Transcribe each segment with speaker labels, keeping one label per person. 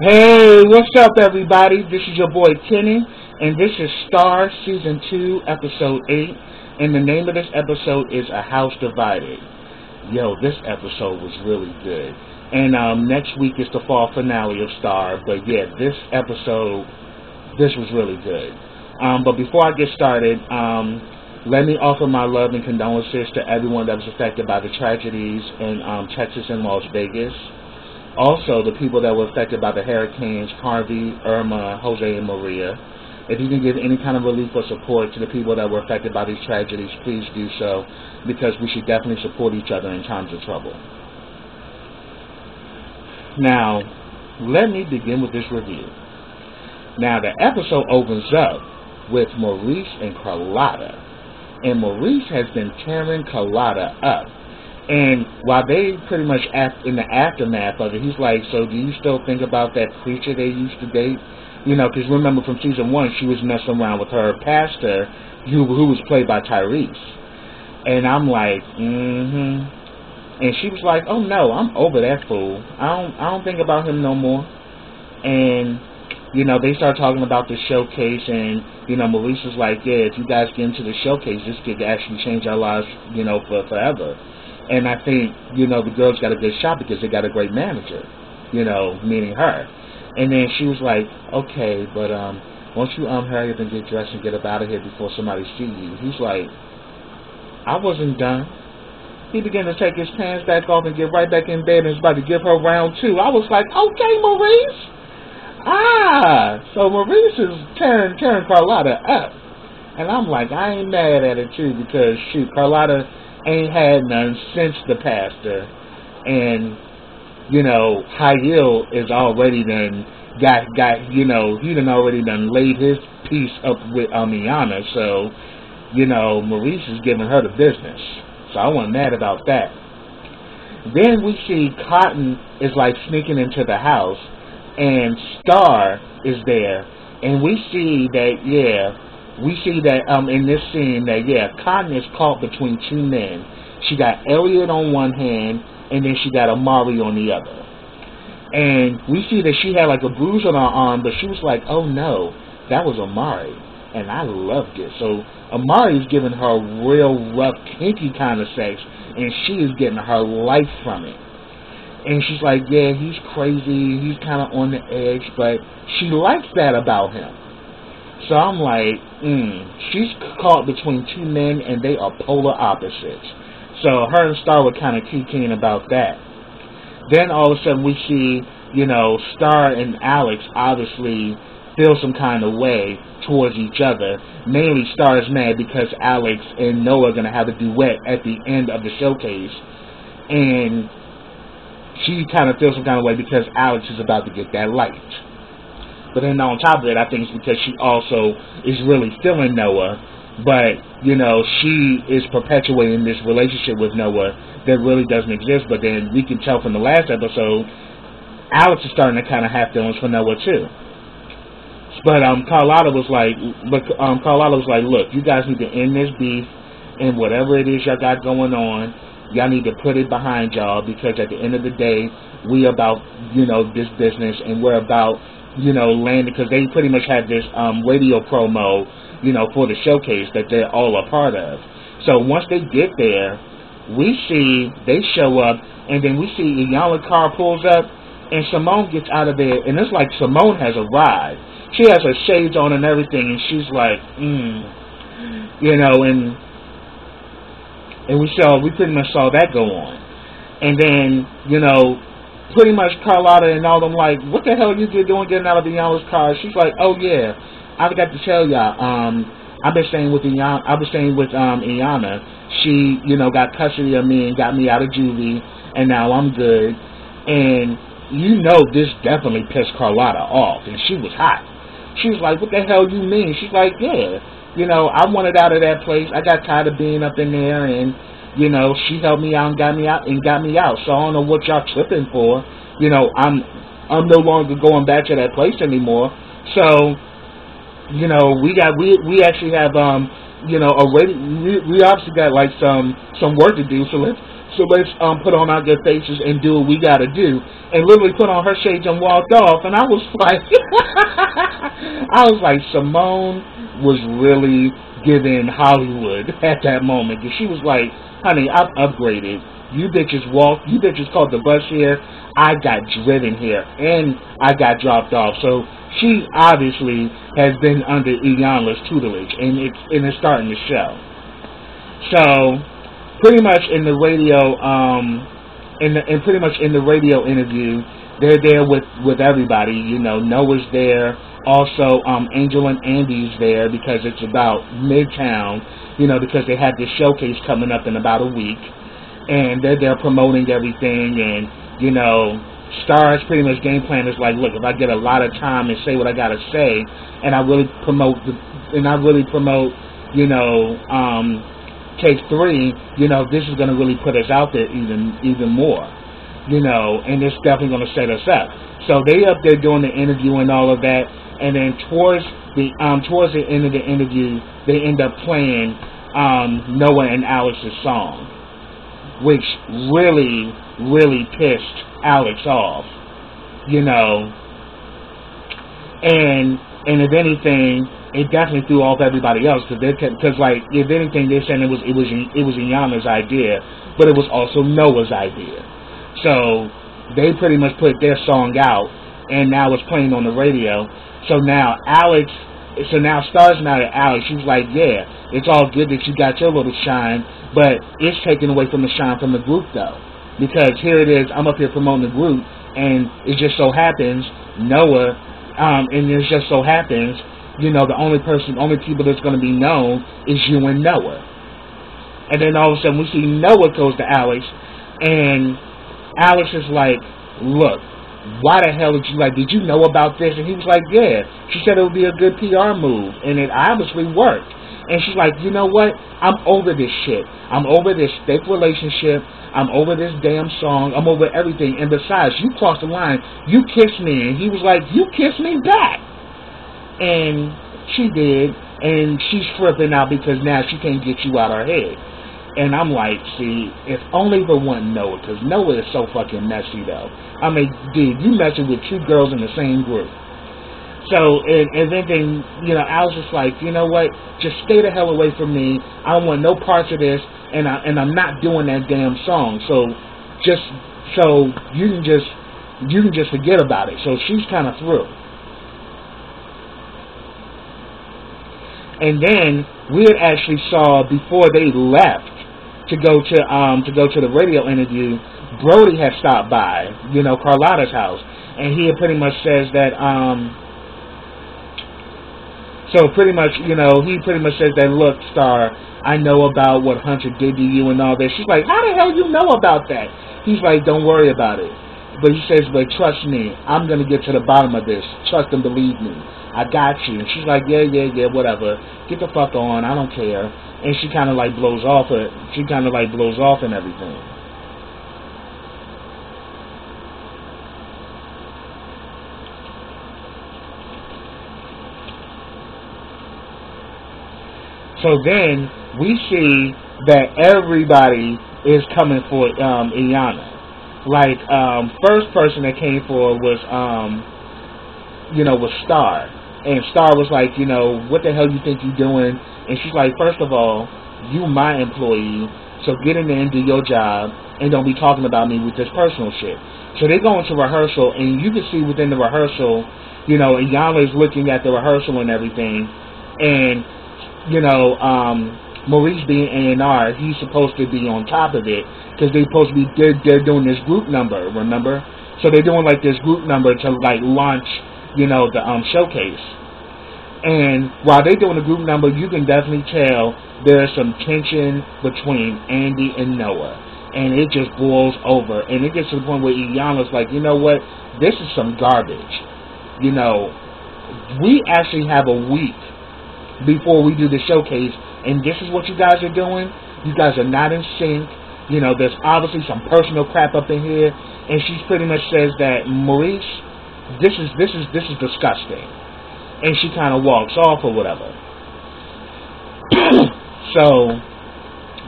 Speaker 1: Hey, what's up, everybody? This is your boy Kenny, and this is Star Season 2, Episode 8, and the name of this episode is A House Divided. Yo, this episode was really good. And next week is the fall finale of Star, but yeah, this was really good. But before I get started, let me offer my love and condolences to everyone that was affected by the tragedies in Texas and Las Vegas. Also, the people that were affected by the hurricanes Harvey, Irma, Jose, and Maria. If you can give any kind of relief or support to the people that were affected by these tragedies, please do so, because we should definitely support each other in times of trouble. Now, let me begin with this review. Now, the episode opens up with Maurice and Carlotta, and Maurice has been tearing Carlotta up. And while they pretty much act in the aftermath of it, he's like, so do you still think about that preacher they used to date? You know, because remember from season 1, she was messing around with her pastor, who was played by Tyrese. And I'm like, And she was like, oh no, I'm over that fool. I don't think about him no more. And, you know, they start talking about the showcase, and, you know, Maurice was like, yeah, if you guys get into the showcase, this could actually change our lives, you know, forever. And I think, you know, the girls got a good shot because they got a great manager, you know, meaning her. And then she was like, okay, but won't you hurry up and get dressed and get up out of here before somebody see you? He's like, I wasn't done. He began to take his pants back off and get right back in bed and was about to give her round 2. I was like, okay, Maurice. So Maurice is tearing Carlotta up. And I'm like, I ain't mad at it, too, because, shoot, Carlotta ain't had none since the pastor, and you know, Hayil is already done got you know, he done already done laid his piece up with Iyanla, so you know, Maurice is giving her the business, so I wasn't mad about that. Then we see Cotton is like sneaking into the house, and Star is there, and we see that in this scene that, Cotton is caught between two men. She got Elliot on one hand, and then she got Amari on the other. And we see that she had like a bruise on her arm, but she was like, oh no, that was Amari. And I loved it. So Amari is giving her real rough, kinky kind of sex, and she is getting her life from it. And she's like, yeah, he's crazy, he's kind of on the edge, but she likes that about him. So I'm like, she's caught between two men, and they are polar opposites. So her and Star were kind of keen about that. Then all of a sudden we see, you know, Star and Alex obviously feel some kind of way towards each other. Mainly Star is mad because Alex and Noah are going to have a duet at the end of the showcase. And she kind of feels some kind of way because Alex is about to get that light. But then on top of it, I think it's because she also is really feeling Noah. But, you know, she is perpetuating this relationship with Noah that really doesn't exist. But then we can tell from the last episode, Alex is starting to kind of have feelings for Noah too. But Carlotta was like, look, you guys need to end this beef, and whatever it is y'all got going on, y'all need to put it behind y'all, because at the end of the day, we about, you know, this business, and we're about, you know, landing, because they pretty much had this radio promo, you know, for the showcase that they're all a part of. So once they get there, we see they show up, and then we see Iyanla's car pulls up, and Simone gets out of there, and it's like Simone has arrived. She has her shades on and everything, and she's like, you know, and we pretty much saw that go on. And then, you know, pretty much Carlotta and all them like, what the hell you doing getting out of Iyanla's car? She's like, oh yeah, I forgot to tell y'all, I've been staying with Iyanla. She, you know, got custody of me and got me out of juvie, and now I'm good. And you know, this definitely pissed Carlotta off, and she was hot. She was like, what the hell you mean? She's like, yeah, you know, I wanted out of that place. I got tired of being up in there, and you know, she helped me out and got me out. So I don't know what y'all tripping for. You know, I'm no longer going back to that place anymore. So, you know, we actually have you know, already we obviously got like some work to do. So So let's put on our good faces and do what we got to do. And literally put on her shades and walked off. And I was like, Simone was really giving Hollywood at that moment. And she was like, honey, I've upgraded. You bitches called the bus here. I got driven here. And I got dropped off. So she obviously has been under Iyanla's tutelage. And it's starting to show. So pretty much in the radio, pretty much in the radio interview, they're there with everybody. You know, Noah's there. Also, Angel and Andy's there because it's about Midtown. You know, because they have this showcase coming up in about a week, and they're there promoting everything. And you know, Star's pretty much game plan is like, look, if I get a lot of time and say what I gotta say, and I really promote, you know, Take 3, you know, this is going to really put us out there even more, you know, and it's definitely going to set us up. So they up there doing the interview and all of that, and then towards the end of the interview, they end up playing Noah and Alex's song, which really, really pissed Alex off, you know, and if anything, it definitely threw off everybody else because like if anything they're saying it was Iyanla's idea, but it was also Noah's idea. So they pretty much put their song out, and now it's playing on the radio. So now Star's mad at Alex. She's like, yeah, it's all good that you got your little shine, but it's taken away from the shine from the group though, because here it is, I'm up here promoting the group, and it just so happens Noah, you know, the only people that's going to be known is you and Noah. And then all of a sudden we see Noah goes to Alex, and Alex is like, look, why the hell did you know about this? And he was like, yeah. She said it would be a good PR move, and it obviously worked. And she's like, you know what? I'm over this shit. I'm over this fake relationship. I'm over this damn song. I'm over everything. And besides, you crossed the line. You kissed me. And he was like, you kissed me back. And she did, and she's flipping out because now she can't get you out her head. And I'm like, see, if only the one Noah, because Noah is so fucking messy, though. I mean, dude, you messing with 2 girls in the same group. So, and then, you know, I was just like, you know what, just stay the hell away from me. I don't want no parts of this, and I'm not doing that damn song. So you can just forget about it. So she's kind of through. And then we had actually saw before they left to go to the radio interview, Brody had stopped by, you know, Carlotta's house, and he had pretty much says that he pretty much says that, look, Star, I know about what Hunter did to you and all that. She's like, how the hell you know about that? He's like, don't worry about it. But he says, but trust me, I'm going to get to the bottom of this. Trust and believe me. I got you. And she's like, yeah, whatever. Get the fuck on. I don't care. And she kind of like blows off and everything. So then we see that everybody is coming for Iyanla. Like, first person that came for was Star. And Star was like, you know, what the hell you think you're doing? And she's like, first of all, you my employee, so get in there and do your job, and don't be talking about me with this personal shit. So they go into rehearsal, and you can see within the rehearsal, you know, Iyanla is looking at the rehearsal and everything, and, you know, Maurice being A&R, he's supposed to be on top of it, because they're doing this group number, remember? So they're doing like this group number to like launch, you know, the showcase. And while they're doing the group number, you can definitely tell there's some tension between Andy and Noah. And it just boils over. And it gets to the point where Iyanla's like, you know what? This is some garbage. You know, we actually have a week before we do the showcase, and this is what you guys are doing. You guys are not in sync. You know, there's obviously some personal crap up in here. And she pretty much says that, Maurice, this is disgusting, and she kind of walks off or whatever. So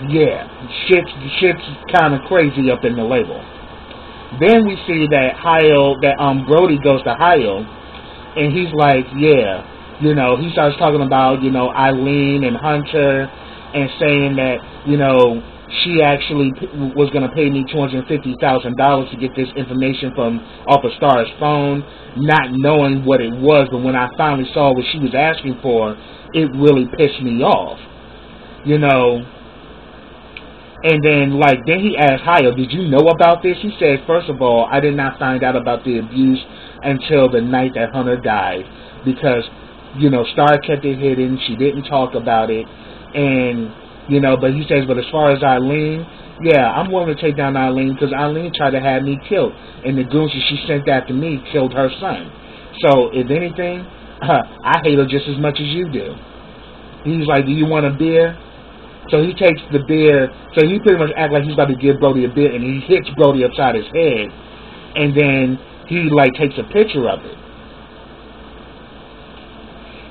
Speaker 1: yeah, shit's kind of crazy up in the label. Then we see that Brody goes to Hyle, and he's like, yeah, he starts talking about, Eileen and Hunter, and saying that, she actually was going to pay me $250,000 to get this information from off of Star's phone, not knowing what it was. But when I finally saw what she was asking for, it really pissed me off, And then, then he asked Hyle, did you know about this? He says, first of all, I did not find out about the abuse until the night that Hunter died, because, Star kept it hidden. She didn't talk about it, and but he says, but as far as Eileen, yeah, I'm willing to take down Eileen, because Eileen tried to have me killed, and the goons that she sent after me killed her son. So, if anything, I hate her just as much as you do. He's like, do you want a beer? So he takes the beer, so he pretty much acts like he's about to give Brody a beer, and he hits Brody upside his head, and then he, takes a picture of it.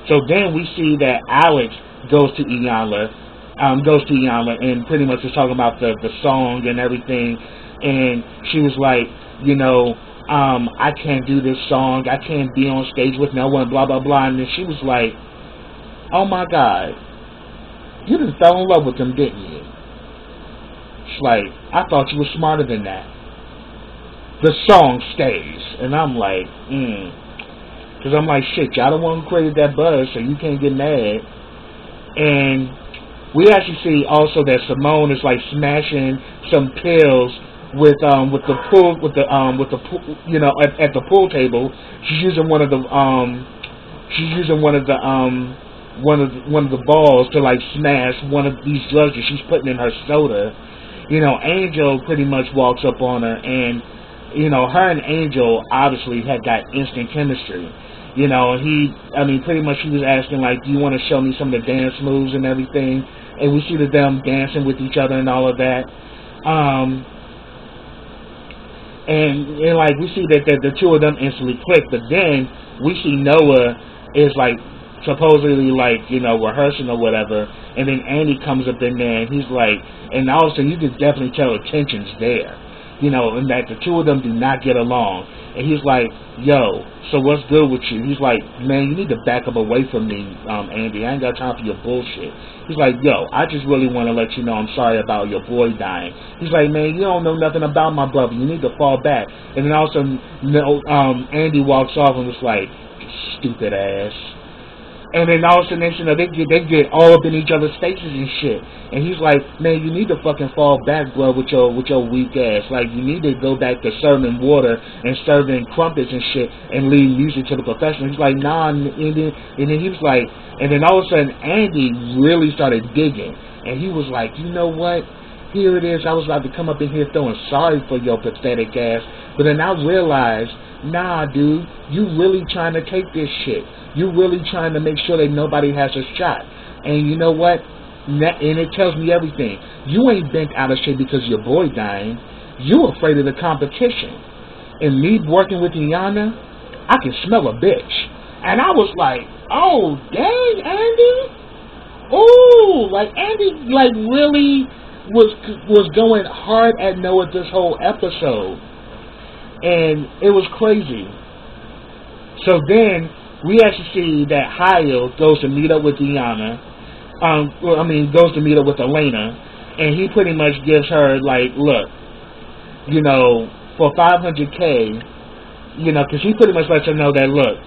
Speaker 1: So then we see that Alex goes to Iyanla, and pretty much is talking about the song and everything, and she was like, I can't do this song, I can't be on stage with no one, blah, blah, blah, and then she was like, oh my God, you just fell in love with him, didn't you? She's like, I thought you were smarter than that. The song stays, and I'm like, because I'm like, shit, y'all the one who created that buzz, so you can't get mad. And we actually see also that Simone is smashing some pills with the pool at the pool table. She's using one of the balls to smash one of these drugs that she's putting in her soda. Angel pretty much walks up on her, and her and Angel obviously had got instant chemistry. Pretty much she was asking do you want to show me some of the dance moves and everything? And we see them dancing with each other and all of that. And we see that the two of them instantly click. But then we see Noah is supposedly rehearsing or whatever. And then Andy comes up in there, and he's and all of a sudden you can definitely tell the tension's there. And that the two of them do not get along. And he's like, yo, so what's good with you? He's like, man, you need to back up away from me, Andy. I ain't got time for your bullshit. He's like, yo, I just really want to let you know I'm sorry about your boy dying. He's like, man, you don't know nothing about my brother. You need to fall back. And then all of a sudden, Andy walks off and was like, stupid ass. And then all of a sudden, they get all up in each other's faces and shit. And he's like, man, you need to fucking fall back, bro, with your weak ass. You need to go back to serving water and serving crumpets and shit and leave music to the professionals. He's like, nah. And then he was like, and then all of a sudden, Andy really started digging. And he was like, you know what? Here it is. I was about to come up in here throwing sorry for your pathetic ass. But then I realized, nah, dude, you really trying to take this shit. You really trying to make sure that nobody has a shot. And you know what? And it tells me everything. You ain't bent out of shape because your boy dying. You afraid of the competition. And me working with Iyanla, I can smell a bitch. And I was like, oh, dang, Andy. Ooh, Andy, really was going hard at Noah this whole episode. And it was crazy. So then we actually see that Hyle goes to meet up with Iyanla. Goes to meet up with Elena, and he pretty much gives her look, for $500K, because he pretty much lets her know that, look,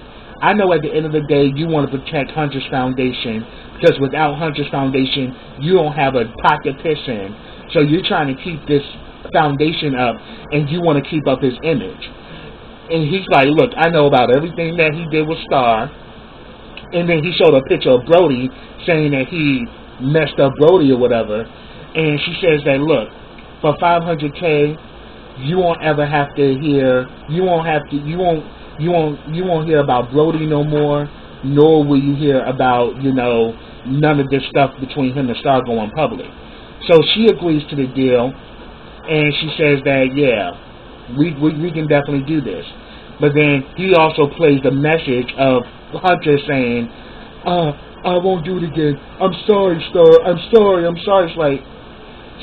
Speaker 1: I know at the end of the day you want to protect Hunter's Foundation, because without Hunter's Foundation you don't have a pot to piss in. So you're trying to keep this foundation up, and you want to keep up his image. And he's like, look, I know about everything that he did with Star. And then he showed a picture of Brody saying that he messed up Brody or whatever. And she says that, look, for $500K, you won't ever have to hear, you won't hear about Brody no more, nor will you hear about, none of this stuff between him and Star going public. So she agrees to the deal, and she says that, yeah, we can definitely do this. But then he also plays the message of Hunter saying, I won't do it again. I'm sorry, Star. I'm sorry. It's like,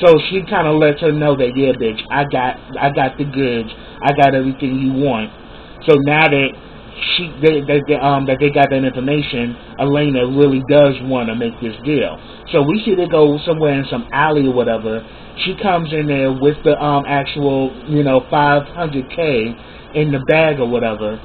Speaker 1: So she kind of lets her know that, yeah, bitch, I got the goods, I got everything you want. So now that that they got that information, Elena really does want to make this deal. So we see they go somewhere in some alley or whatever. She comes in there with the actual 500K in the bag or whatever,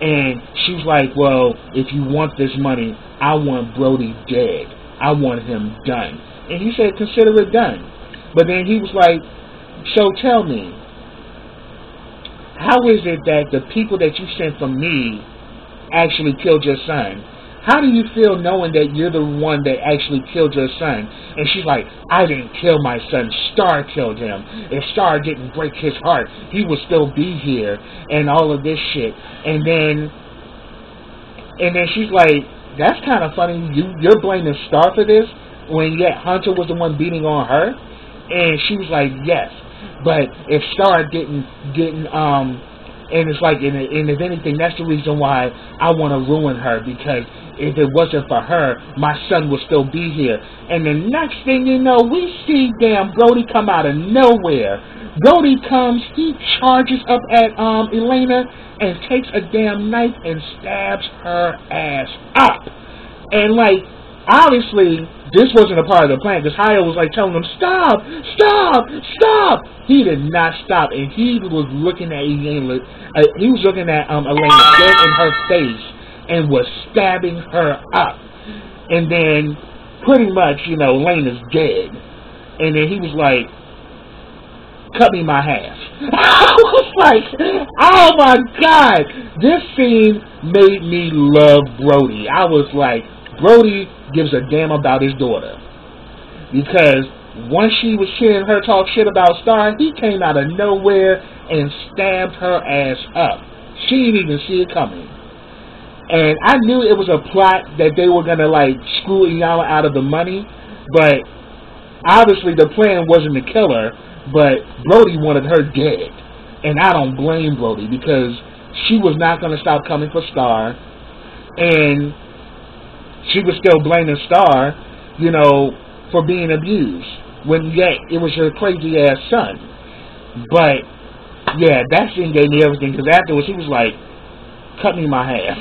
Speaker 1: and she's like, well, if you want this money, I want Brody dead. I want him done. And he said, consider it done. But then he was like, so tell me, how is it that the people that you sent from me actually killed your son? How do you feel knowing that you're the one that actually killed your son? And she's like, I didn't kill my son. Star killed him. If Star didn't break his heart, he would still be here. And all of this shit. And then she's like, that's kind of funny. You're blaming Star for this when yet Hunter was the one beating on her. And she was like, yes. But if Star didn't, and it's like, and if anything, that's the reason why I want to ruin her, because if it wasn't for her, my son would still be here. And the next thing you know, we see damn Brody come out of nowhere. Brody comes, he charges up at Elena and takes a damn knife and stabs her ass up. And like, obviously, this wasn't a part of the plan, because Hayo was like telling him, stop, stop, stop. He did not stop, and he was looking at Elena, Elena dead in her face, and was stabbing her up. And then, pretty much, Elena's dead. And then he was like, cut me my half. I was like, oh my God, this scene made me love Brody. I was like, Brody gives a damn about his daughter, because once she was hearing her talk shit about Star, he came out of nowhere and stabbed her ass up. She didn't even see it coming. And I knew it was a plot that they were gonna like screw Iyama out of the money, but obviously the plan wasn't to kill her, but Brody wanted her dead. And I don't blame Brody, because she was not gonna stop coming for Star, and she was still blaming Star, for being abused, when yet it was her crazy ass son. But yeah, that scene gave me everything, because afterwards he was like, cut me my half.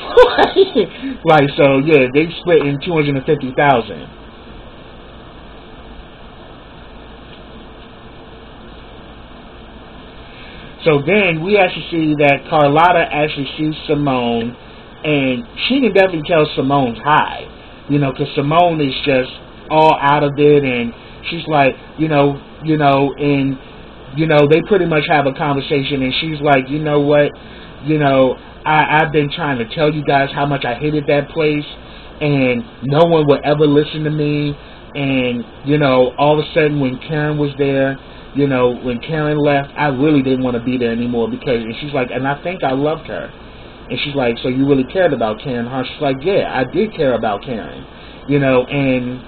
Speaker 1: Like, so yeah, they split in $250,000. So then we actually see that Carlotta actually sees Simone, and she can definitely tell Simone's high, because Simone is just all out of it, and she's like, they pretty much have a conversation, and she's like, you know what, I've been trying to tell you guys how much I hated that place, and no one would ever listen to me, and, all of a sudden when Karen was there, when Karen left, I really didn't want to be there anymore, and she's like, and I think I loved her. And she's like, so you really cared about Karen, huh? She's like, yeah, I did care about Karen. And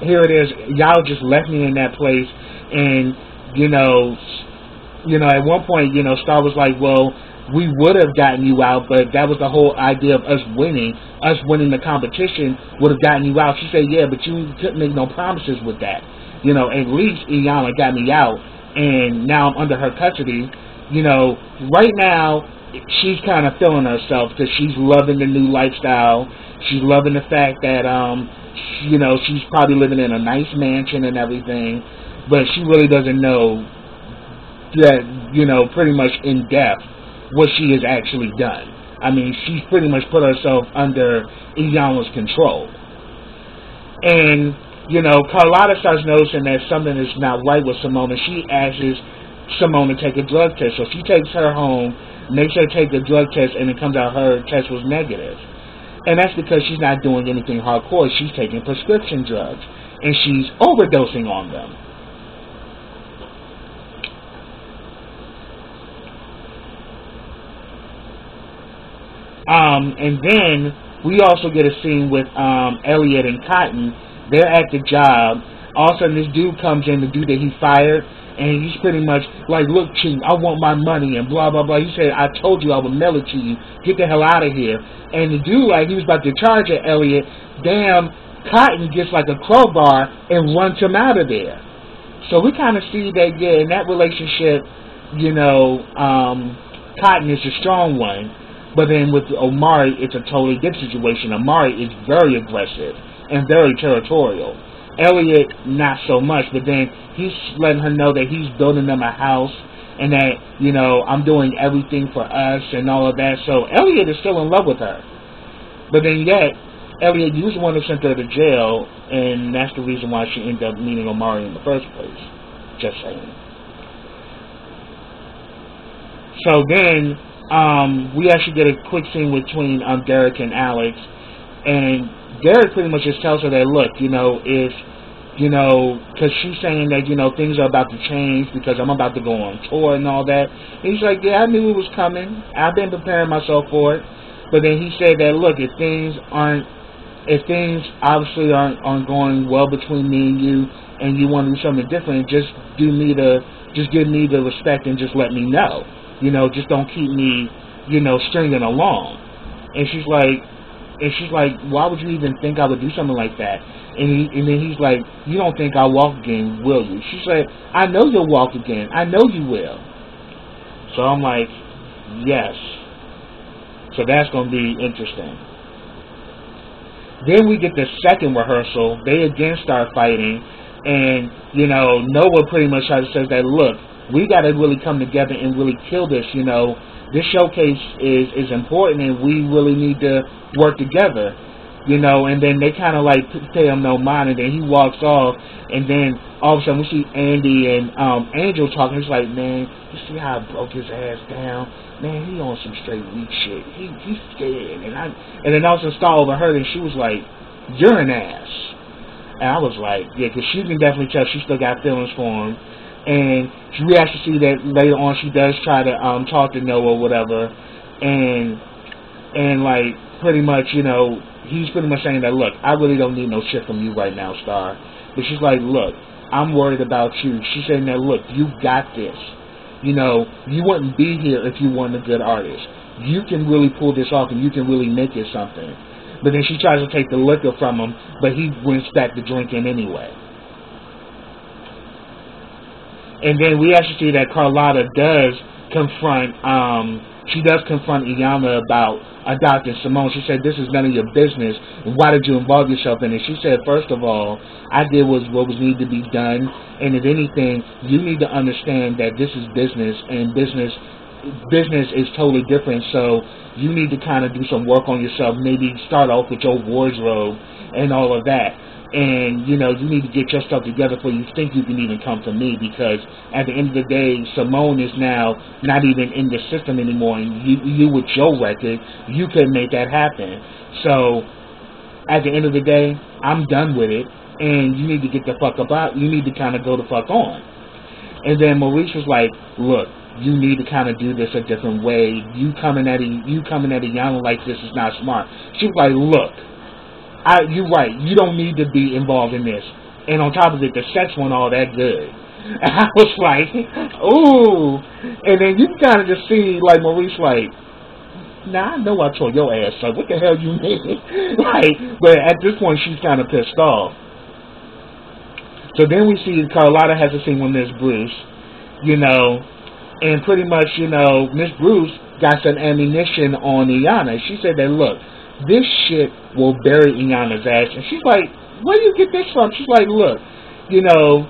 Speaker 1: here it is, y'all just left me in that place, and, at one point, Star was like, well, we would have gotten you out, but that was the whole idea of us winning the competition would have gotten you out. She said, yeah, but you couldn't make no promises with that. At least Iyama got me out, and now I'm under her custody. Right now, she's kind of feeling herself, because she's loving the new lifestyle. She's loving the fact that, she's probably living in a nice mansion and everything, but she really doesn't know that, pretty much in depth what she has actually done. I mean, she's pretty much put herself under Iyama's control. And, Carlotta starts noticing that something is not right with Simone, and she asks Simone to take a drug test. So she takes her home, makes her take the drug test, and it comes out her test was negative. And that's because she's not doing anything hardcore. She's taking prescription drugs, and she's overdosing on them. And then we also get a scene with Elliot and Cotton. They're at the job. All of a sudden, this dude comes in, the dude that he fired, and he's pretty much like, look, Chief, I want my money, and blah, blah, blah. He said, I told you I would mail it to you. Get the hell out of here. And the dude, like, he was about to charge at Elliot. Damn, Cotton gets like a crowbar and runs him out of there. So we kind of see that, yeah, in that relationship, you know, Cotton is a strong one, but then with Omari, it's a totally different situation. Omari is very aggressive and very territorial. Elliot, not so much, but then he's letting her know that he's building them a house and that, you know, I'm doing everything for us and all of that. So Elliot is still in love with her. But then yet, Elliot, you was the one who sent her to jail, and that's the reason why she ended up meeting Omari in the first place. Just saying. So then, we actually get a quick scene between Derek and Alex, and Derek pretty much just tells her that, look, you know, if, you know, because she's saying that, you know, things are about to change because I'm about to go on tour and all that. And he's like, yeah, I knew it was coming. I've been preparing myself for it. But then he said that, look, if things obviously aren't going well between me and you want to do something different, just give me the respect and just let me know. You know, just don't keep me, you know, stringing along. And she's like, why would you even think I would do something like that? And then he's like, you don't think I'll walk again, will you? She said, I know you'll walk again. I know you will. So I'm like, yes. So that's going to be interesting. Then we get the second rehearsal. They again start fighting. And, you know, Noah pretty much says that, look, we got to really come together and really kill this, you know. This showcase is important and we really need to work together, you know. And then they kind of like pay him no mind, and then he walks off, and then all of a sudden we see Andy and Angel talking. He's like, man, you see how I broke his ass down? Man, he on some straight weak shit. He's scared. And then all of a sudden Star overheard, and she was like, you're an ass. And I was like, yeah, because she can definitely tell she still got feelings for him. And we actually see that later on she does try to talk to Noah or whatever, and like pretty much, you know, he's pretty much saying that, look, I really don't need no shit from you right now, Star. But she's like, look, I'm worried about you. She's saying that, look, you got this. You know, you wouldn't be here if you weren't a good artist. You can really pull this off and you can really make it something. But then she tries to take the liquor from him, but he went back to drinking anyway. And then we actually see that Carlotta does confront Iyanla about adopting Simone. She said, this is none of your business. Why did you involve yourself in it? She said, first of all, I did what was needed to be done. And if anything, you need to understand that this is business, and business is totally different. So you need to kind of do some work on yourself. Maybe start off with your wardrobe and all of that. And, you know, you need to get your stuff together before you think you can even come to me, because at the end of the day, Simone is now not even in the system anymore, and you with your record, you could make that happen. So at the end of the day, I'm done with it, and you need to get the fuck about. You need to kind of go the fuck on. And then Maurice was like, look, you need to kind of do this a different way. You coming at Iyanla like this is not smart. She was like, look, you're right. You don't need to be involved in this. And on top of it, the sex wasn't all that good. And I was like, ooh. And then you kind of just see, like, Maurice, like, nah, I know I told your ass so. What the hell you mean? Like, but at this point, she's kind of pissed off. So then we see Carlotta has a scene with Miss Bruce, you know, and pretty much, you know, Miss Bruce got some ammunition on Iyanla. She said that, look, this shit will bury Iyanla's ass. And she's like, where do you get this from? She's like, look, you know,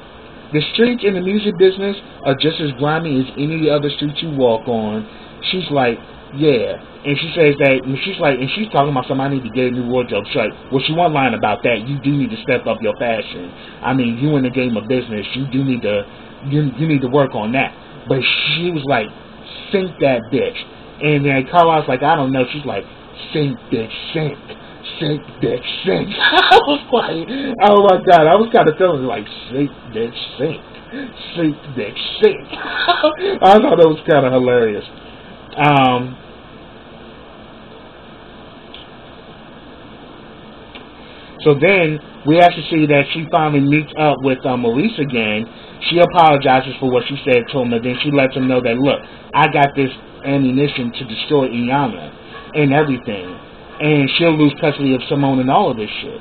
Speaker 1: the streets in the music business are just as grimy as any other street you walk on. She's like, yeah. And she says that, and she's like, and she's talking about something, I need to get a new wardrobe. She's like, well, she wasn't lying about that. You do need to step up your fashion. I mean, you in the game of business, you do need to, you need to work on that. But she was like, sink that bitch. And then Carlotta's like, I don't know. She's like, sink, bitch, sink. Sink, bitch, sink. I was like, oh my God. I was kind of feeling like, sink, bitch, sink. Sink, bitch, sink. I thought that was kind of hilarious. So then we actually see that she finally meets up with Maurice again. She apologizes for what she said to him, and then she lets him know that, look, I got this ammunition to destroy Iyanla and everything, and she'll lose custody of Simone and all of this shit.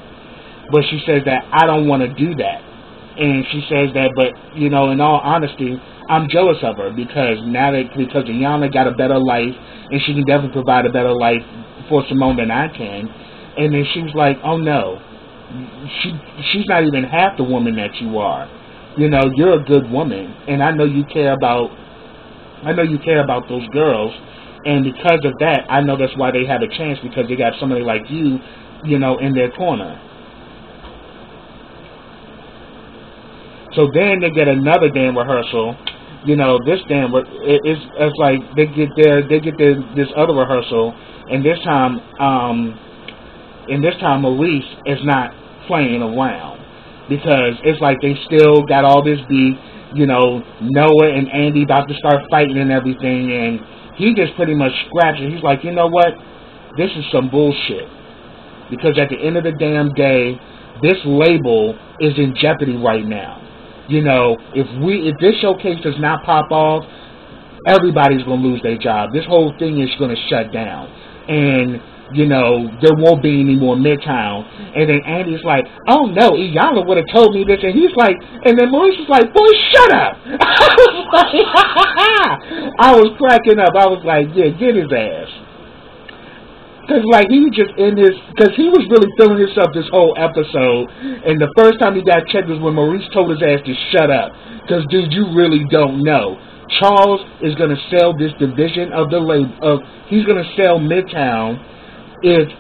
Speaker 1: But she says that I don't want to do that. And she says that, but, you know, in all honesty, I'm jealous of her because because Iyanla got a better life, and she can definitely provide a better life for Simone than I can. And then she was like, oh no, she's not even half the woman that you are. You know, you're a good woman, and I know you care about those girls, and because of that, I know that's why they have a chance, because they got somebody like you, you know, in their corner. So then they get another damn rehearsal. You know, this it's like they get this other rehearsal, and this time Maurice is not playing around, because it's like they still got all this beef. You know, Noah and Andy about to start fighting and everything, and he just pretty much scraps it. He's like, you know what? This is some bullshit. Because at the end of the damn day, this label is in jeopardy right now. You know, if this showcase does not pop off, everybody's going to lose their job. This whole thing is going to shut down. And, you know, there won't be any more Midtown. And then Andy's like, oh no, Iyanla would have told me this. And he's like, and then Maurice is like, boy, shut up. I was cracking up. I was like, yeah, get his ass. Because, like, he was just because he was really feeling himself this whole episode. And the first time he got checked was when Maurice told his ass to shut up. Because, dude, you really don't know. Charles is going to sell this division of the label. He's going to sell Midtown if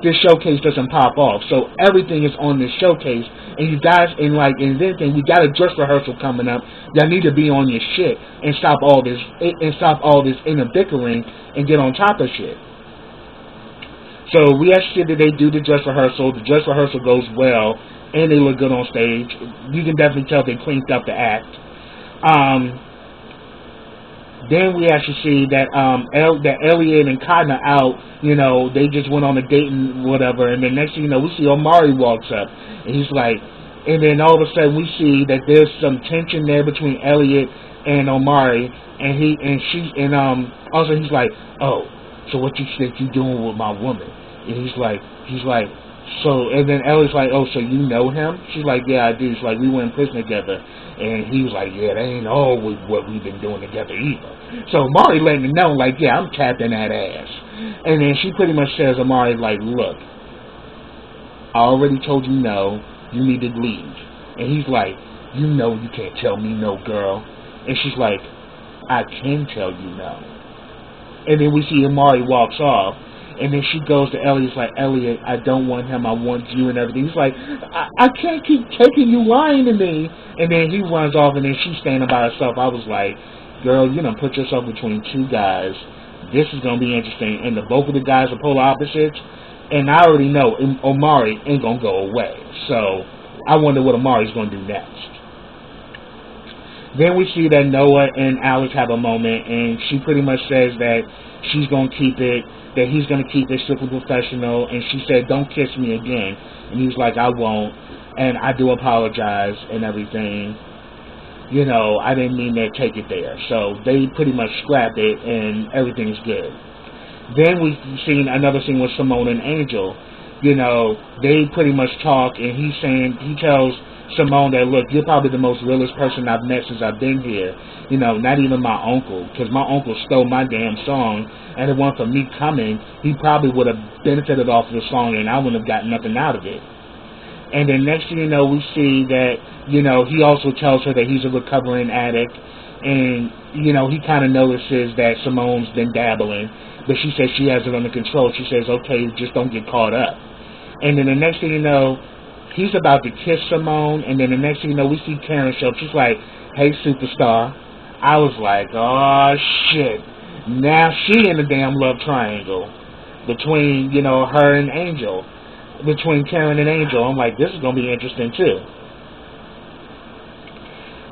Speaker 1: this showcase doesn't pop off. So everything is on this showcase. And you guys, and then we got a dress rehearsal coming up. Y'all need to be on your shit and stop all this inner bickering and get on top of shit. So we actually did. They do the dress rehearsal. The dress rehearsal goes well, and they look good on stage. You can definitely tell they cleaned up the act. Then we actually see that that Elliot and Cotton are out. You know, they just went on a date and whatever. And then next thing you know, we see Omari walks up, and he's like, and then all of a sudden we see that there's some tension there between Elliot and Omari, and also he's like, oh, so what you think you doing with my woman? And he's like, so, and then Ellie's like, oh, so you know him? She's like, yeah, I do. She's like, we went in prison together. And he was like, yeah, that ain't always what we've been doing together either. So Amari letting him know, like, yeah, I'm tapping that ass. And then she pretty much says, Amari, like, look, I already told you no, you need to leave. And he's like, you know you can't tell me no, girl. And she's like, I can tell you no. And then we see Amari walks off. And then she goes to Elliot, like, Elliot, I don't want him, I want you and everything. He's like, I can't keep taking you lying to me. And then he runs off, and then she's standing by herself. I was like, girl, you done put yourself between two guys. This is going to be interesting. And both of the guys are polar opposites. And I already know Omari ain't going to go away. So I wonder what Omari's going to do next. Then we see that Noah and Alex have a moment, and she pretty much says that she's going to keep it, that he's going to keep it strictly professional, and she said, don't kiss me again. And he was like, I won't, and I do apologize and everything. You know, I didn't mean to take it there. So they pretty much scrapped it, and everything's good. Then we've seen another scene with Simone and Angel. You know, they pretty much talk, and he tells Simone that, look, you're probably the most realest person I've met since I've been here. You know, not even my uncle, because my uncle stole my damn song, and if it weren't for me coming, he probably would have benefited off of the song, and I wouldn't have gotten nothing out of it. And then next thing you know, we see that, you know, he also tells her that he's a recovering addict, and, you know, he kind of notices that Simone's been dabbling, but she says she has it under control. She says, okay, just don't get caught up. And then the next thing you know, he's about to kiss Simone, and then the next thing you know, we see Karen show up. She's like, hey, superstar. I was like, oh, shit. Now she in the damn love triangle between, you know, her and Angel. Between Karen and Angel. I'm like, this is going to be interesting, too.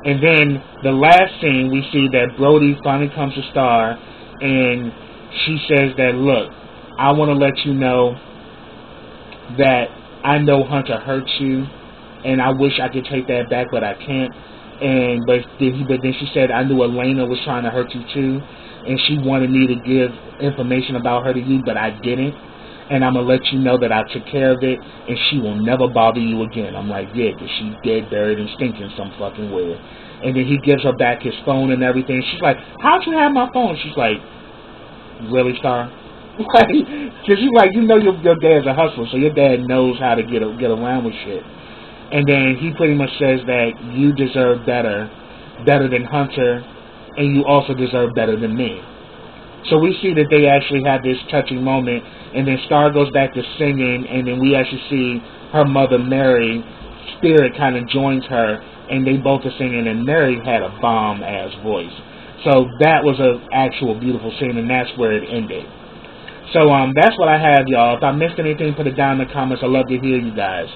Speaker 1: And then the last scene, we see that Brody finally comes to Star, and she says that, look, I want to let you know that I know Hunter hurt you, and I wish I could take that back, but I can't. But then she said, I knew Elena was trying to hurt you too, and she wanted me to give information about her to you, but I didn't. and I'm going to let you know that I took care of it, and she will never bother you again. I'm like, yeah, because she's dead, buried, and stinking some fucking way. And then he gives her back his phone and everything. She's like, how'd you have my phone? She's like, really, Star? Like, because she's like, you know your dad's a hustler, so your dad knows how to get around with shit. And then he pretty much says that you deserve better than Hunter, and you also deserve better than me. So we see that they actually have this touching moment, and then Star goes back to singing, and then we actually see her mother, Mary, Spirit kind of joins her, and they both are singing, and Mary had a bomb-ass voice. So that was an actual beautiful scene, and that's where it ended. So that's what I have, y'all. If I missed anything, put it down in the comments. I'd love to hear you guys.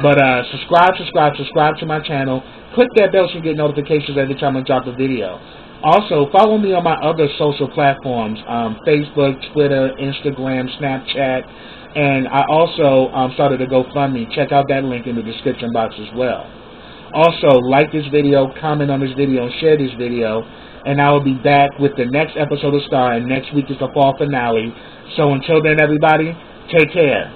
Speaker 1: But subscribe to my channel. Click that bell so you get notifications every time I drop a video. Also, follow me on my other social platforms, Facebook, Twitter, Instagram, Snapchat, and I also started a GoFundMe. Check out that link in the description box as well. Also, like this video, comment on this video, and share this video, and I will be back with the next episode of Star, and next week is the fall finale. So until then, everybody, take care.